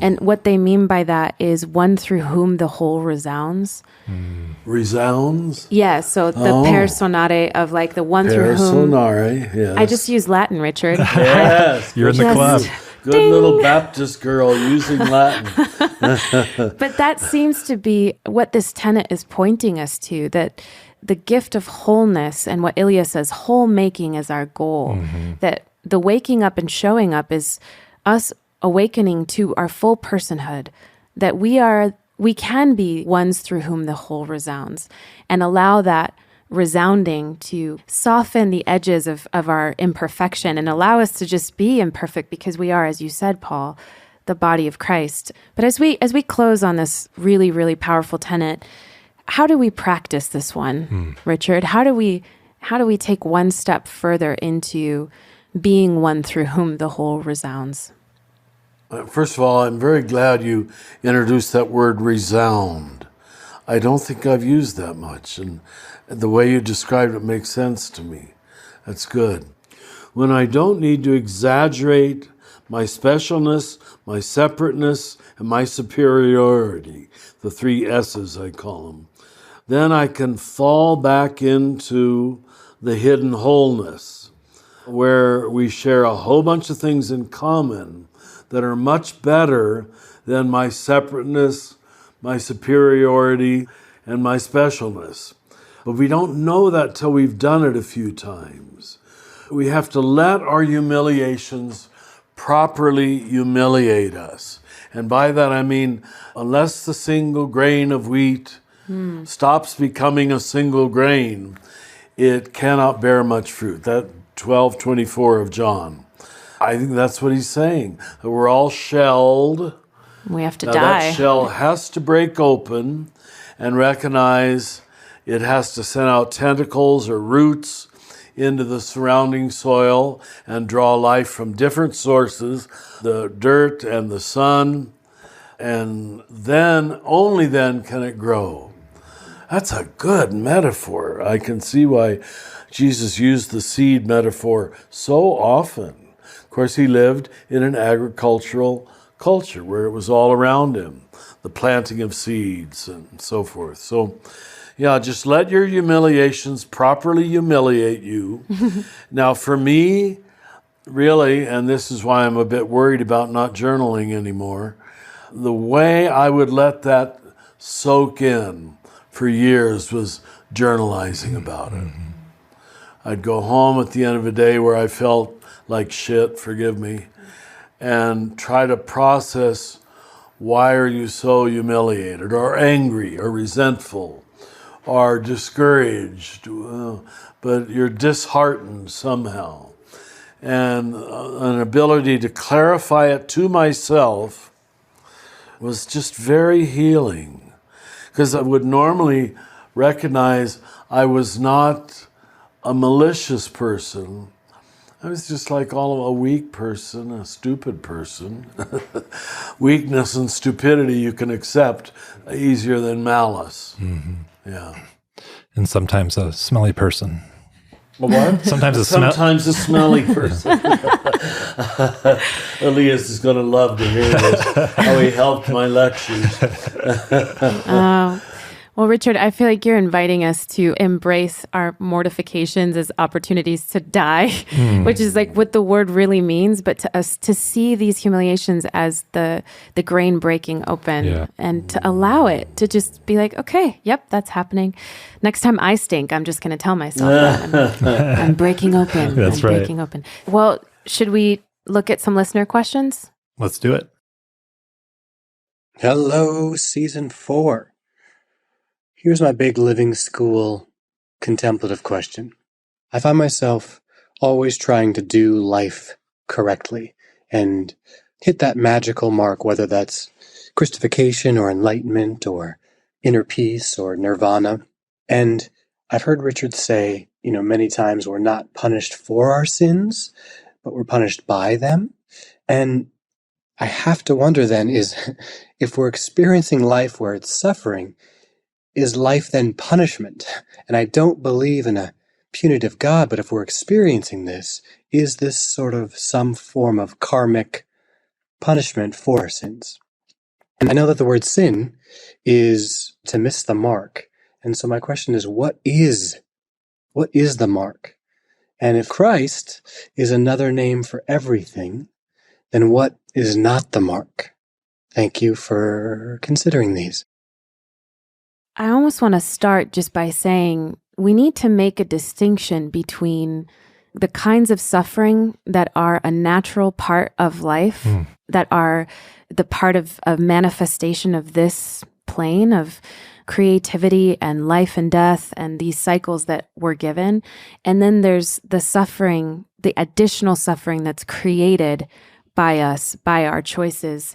and what they mean by that is one through whom the whole resounds. Resounds? Yeah, so the personare of like the one through whom. Personare, yes. I just use Latin, Richard. Yes. You're in the Just- club. Good Ding. little Baptist girl using Latin. But that seems to be what this tenet is pointing us to, that the gift of wholeness, and what Ilya says, whole making is our goal. That the waking up and showing up is us awakening to our full personhood, that we can be ones through whom the whole resounds, and allow that resounding to soften the edges of our imperfection and allow us to just be imperfect, because we are, as you said, Paul, the body of Christ. But as we close on this really, really powerful tenet, how do we practice this one, Richard? How do we take one step further into being one through whom the whole resounds? First of all, I'm very glad you introduced that word resound. I don't think I've used that much, and the way you described it makes sense to me. That's good. When I don't need to exaggerate my specialness, my separateness, and my superiority, the 3 S's I call them, then I can fall back into the hidden wholeness, where we share a whole bunch of things in common that are much better than my separateness, my superiority, and my specialness. But we don't know that till we've done it a few times. We have to let our humiliations properly humiliate us. And by that I mean, unless the single grain of wheat stops becoming a single grain, it cannot bear much fruit. That 12:24 of John. I think that's what he's saying. That we're all shelled. We have to Now, die. that shell has to break open and recognize it has to send out tentacles or roots into the surrounding soil and draw life from different sources, the dirt and the sun, and then, only then can it grow. That's a good metaphor. I can see why Jesus used the seed metaphor so often. Of course, he lived in an agricultural culture where it was all around him, the planting of seeds and so forth. So, yeah, just let your humiliations properly humiliate you. Now, for me, really, and this is why I'm a bit worried about not journaling anymore, the way I would let that soak in for years was journalizing about it. I'd go home at the end of a day where I felt like shit, forgive me, and try to process, why are you so humiliated or angry or resentful or discouraged, but you're disheartened somehow. And an ability to clarify it to myself was just very healing, because I would normally recognize I was not a malicious person. I was just like a weak person, a stupid person. Weakness and stupidity you can accept easier than malice. Yeah. And sometimes a smelly person. A what? Sometimes a Sometimes a smelly person. Elias is going to love to hear this, how he helped my lectures. Well, Richard, I feel like you're inviting us to embrace our mortifications as opportunities to die, which is like what the word really means, but to us to see these humiliations as the grain breaking open and to allow it to just be like, okay, yep, that's happening. Next time I stink, I'm just going to tell myself that I'm breaking open. That's right. Breaking open. Well, should we look at some listener questions? Let's do it. Hello, season 4. Here's my big living school contemplative question. I find myself always trying to do life correctly and hit that magical mark, whether that's Christification or enlightenment or inner peace or nirvana. And I've heard Richard say, many times we're not punished for our sins, but we're punished by them. And I have to wonder then is if we're experiencing life where it's suffering, is life then punishment? And I don't believe in a punitive God, but if we're experiencing this, is this sort of some form of karmic punishment for our sins? And I know that the word sin is to miss the mark. And so my question is, what is the mark? And if Christ is another name for everything, then what is not the mark? Thank you for considering these. I almost want to start just by saying we need to make a distinction between the kinds of suffering that are a natural part of life, that are the part of manifestation of this plane of creativity and life and death and these cycles that we're given. And then there's the suffering, the additional suffering that's created by us, by our choices.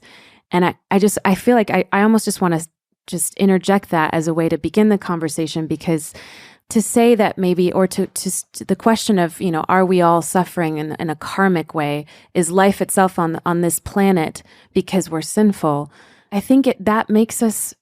And I feel like I almost just want to just interject that as a way to begin the conversation, because to say that maybe, or to the question of, are we all suffering in a karmic way? Is life itself on this planet because we're sinful? I think that makes us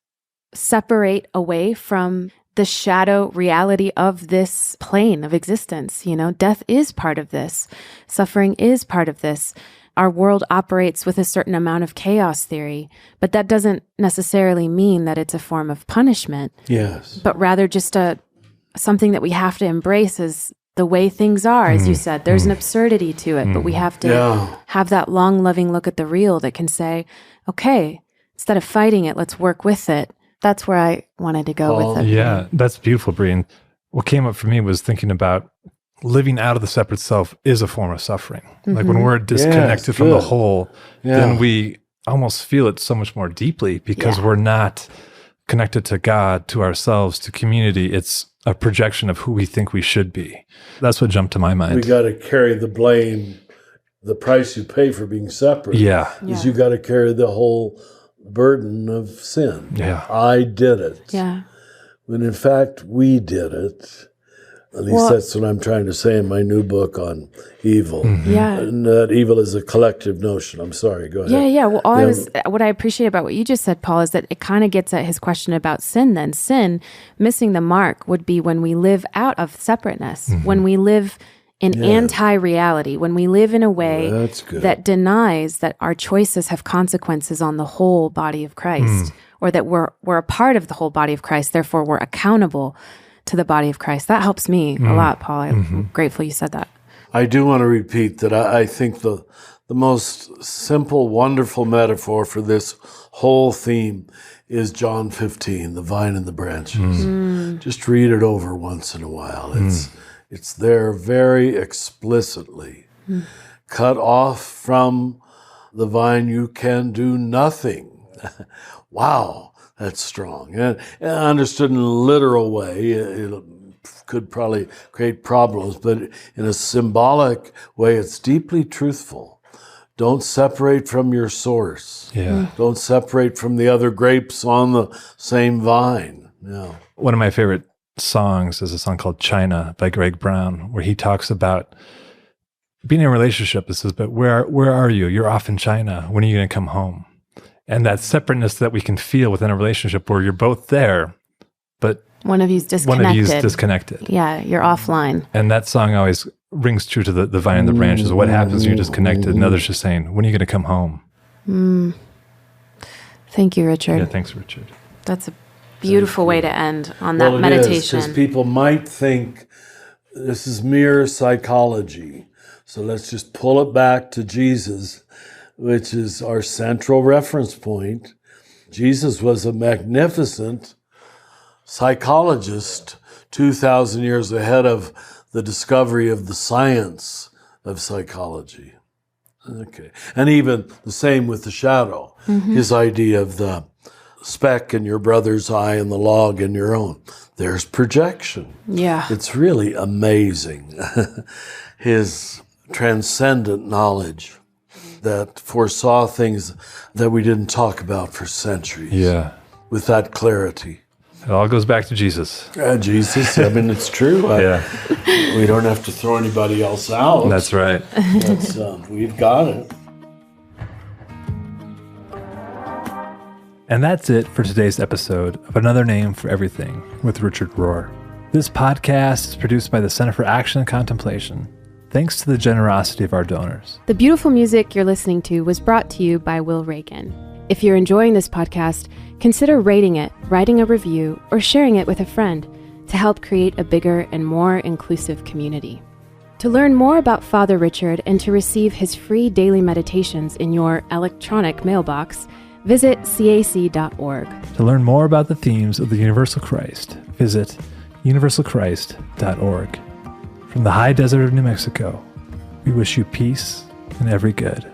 separate away from the shadow reality of this plane of existence. Death is part of this. Suffering is part of this. our world operates with a certain amount of chaos theory, but that doesn't necessarily mean that it's a form of punishment. Yes. But rather just something that we have to embrace as the way things are. As you said, there's an absurdity to it, but we have to have that long, loving look at the real that can say, okay, instead of fighting it, let's work with it. That's where I wanted to go with it. Yeah, that's beautiful, Brie. And what came up for me was thinking about living out of the separate self is a form of suffering. Like when we're disconnected from the whole, then we almost feel it so much more deeply because we're not connected to God, to ourselves, to community. It's a projection of who we think we should be. That's what jumped to my mind. We got to carry the blame, the price you pay for being separate. Is you got to carry the whole burden of sin. I did it. When in fact we did it. At least that's what I'm trying to say in my new book on evil. And that evil is a collective notion. I'm sorry, go ahead. Well, what I appreciate about what you just said, Paul, is that it kind of gets at his question about sin then. Sin, missing the mark, would be when we live out of separateness, when we live in anti-reality, when we live in a way that denies that our choices have consequences on the whole body of Christ, or that we're a part of the whole body of Christ, therefore we're accountable to the body of Christ. That helps me a lot, Paul. I'm grateful you said that. I do want to repeat that I think the most simple, wonderful metaphor for this whole theme is John 15, the vine and the branches. Just read it over once in a while. It's there very explicitly. Cut off from the vine, you can do nothing. Wow. That's strong. And understood in a literal way, it could probably create problems, but in a symbolic way, it's deeply truthful. Don't separate from your source. Don't separate from the other grapes on the same vine. One of my favorite songs is a song called China by Greg Brown, where he talks about being in a relationship. It says, but where are you? You're off in China. When are you going to come home? And that separateness that we can feel within a relationship where you're both there, but one of you's disconnected. Yeah, you're offline. And that song always rings true to the vine and the branches. What happens when you're disconnected? And others just saying, when are you going to come home? Thank you, Richard. Yeah, thanks, Richard. That's a beautiful way to end on that meditation. Because people might think this is mere psychology. So let's just pull it back to Jesus, which is our central reference point. Jesus was a magnificent psychologist 2,000 years ahead of the discovery of the science of psychology. Okay. And even the same with the shadow. His idea of the speck in your brother's eye and the log in your own. There's projection. It's really amazing. His transcendent knowledge that foresaw things that we didn't talk about for centuries. With that clarity. It all goes back to Jesus. Jesus, I mean, it's true. We don't have to throw anybody else out. That's right. We've got it. And that's it for today's episode of Another Name for Everything with Richard Rohr. This podcast is produced by the Center for Action and Contemplation, thanks to the generosity of our donors. The beautiful music you're listening to was brought to you by Will Reagan. If you're enjoying this podcast, consider rating it, writing a review, or sharing it with a friend to help create a bigger and more inclusive community. To learn more about Father Richard and to receive his free daily meditations in your electronic mailbox, visit cac.org. To learn more about the themes of the Universal Christ, visit universalchrist.org. From the high desert of New Mexico, we wish you peace and every good.